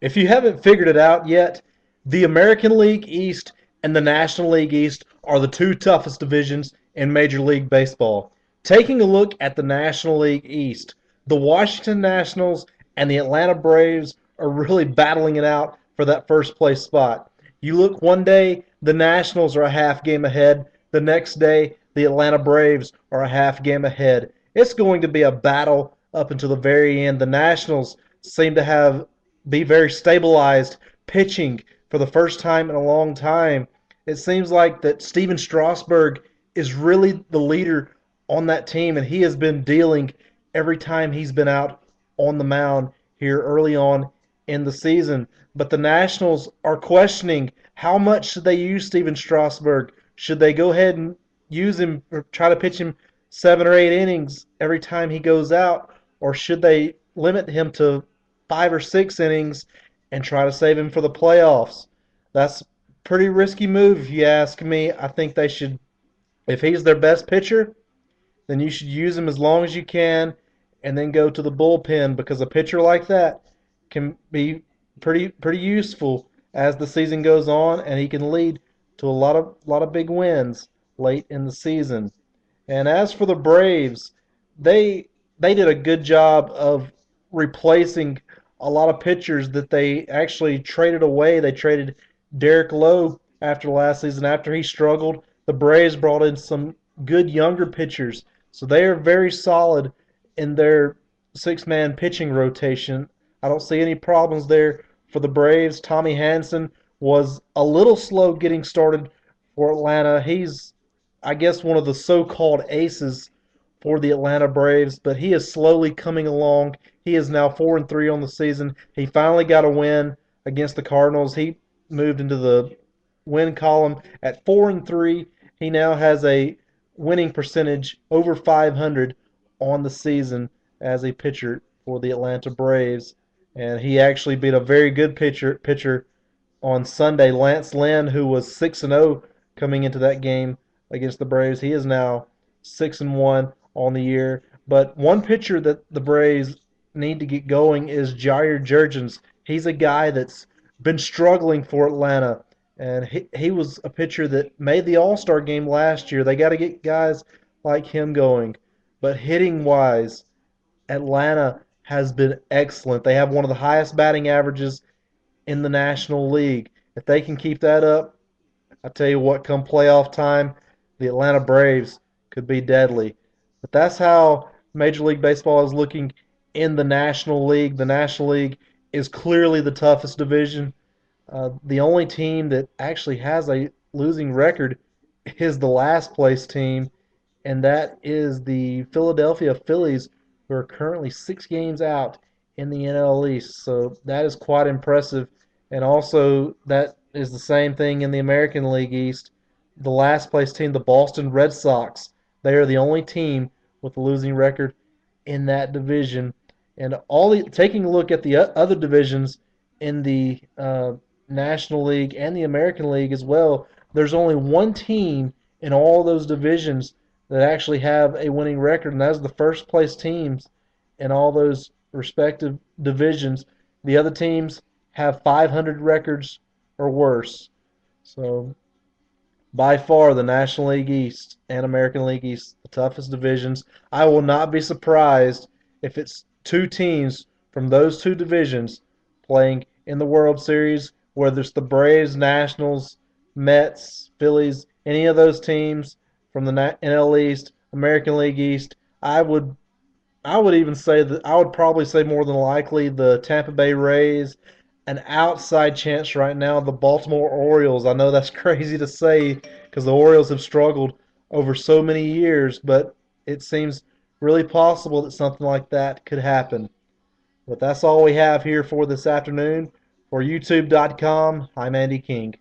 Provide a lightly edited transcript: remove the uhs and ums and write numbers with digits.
If you haven't figured it out yet, the American League East and the National League East are the two toughest divisions in Major League Baseball. Taking a look at the National League East, the Washington Nationals and the Atlanta Braves are really battling it out for that first place spot. You look one day, the Nationals are a half game ahead. The next day, the Atlanta Braves are a half game ahead. It's going to be a battle up until the very end. The Nationals seem to have be very stabilized pitching for the first time in a long time. It seems like that Steven Strasburg is really the leader on that team, and he has been dealing every time he's been out on the mound here early on in the season. But the Nationals are questioning how much should they use Steven Strasburg. Should they go ahead and use him or try to pitch him 7 or 8 innings every time he goes out, or should they limit him to 5 or 6 innings and try to save him for the playoffs? That's a pretty risky move if you ask me. I think they should, if he's their best pitcher, then you should use him as long as you can and then go to the bullpen, because a pitcher like that can be pretty useful as the season goes on, and he can lead to a lot of big wins late in the season. And as for the Braves, they did a good job of replacing a lot of pitchers that they actually traded away. They traded Derek Lowe after last season. After he struggled, the Braves brought in some good younger pitchers. So they are very solid in their six-man pitching rotation. I don't see any problems there for the Braves. Tommy Hanson was a little slow getting started for Atlanta. He's, I guess, one of the so-called aces for the Atlanta Braves, but he is slowly coming along. He is now 4-3 on the season. He finally got a win against the Cardinals. He moved into the win column at 4-3. He now has a winning percentage over 500 on the season as a pitcher for the Atlanta Braves. And he actually beat a very good pitcher on Sunday, Lance Lynn, who was 6-0 coming into that game against the Braves. He is now 6-1 on the year. But one pitcher that the Braves need to get going is Jair Jurgens. He's a guy that's been struggling for Atlanta, and he was a pitcher that made the All-Star game last year. They got to get guys like him going. But hitting wise, Atlanta has been excellent. They have one of the highest batting averages in the National League. If they can keep that up, I tell you what, come playoff time, the Atlanta Braves could be deadly. But that's how Major League Baseball is looking in the National League. The National League is clearly the toughest division. The only team that actually has a losing record is the last place team, and that is the Philadelphia Phillies, who are currently 6 games out in the NL East. So that is quite impressive. And also, that is the same thing in the American League East. The last place team, the Boston Red Sox, they are the only team with a losing record in that division. And taking a look at the other divisions in the National League and the American League as well, there's only one team in all those divisions that actually have a winning record, and that's the first place teams in all those respective divisions. The other teams have 500 records or worse. So by far the National League East and American League East, the toughest divisions. I will not be surprised if it's two teams from those two divisions playing in the World Series, whether it's the Braves, Nationals, Mets, Phillies, any of those teams from the NL East, American League East. I would even say that I would probably say more than likely the Tampa Bay Rays, an outside chance right now the Baltimore Orioles. I know that's crazy to say because the Orioles have struggled over so many years, but it seems really possible that something like that could happen. But that's all we have here for this afternoon. For YouTube.com, I'm Andy King.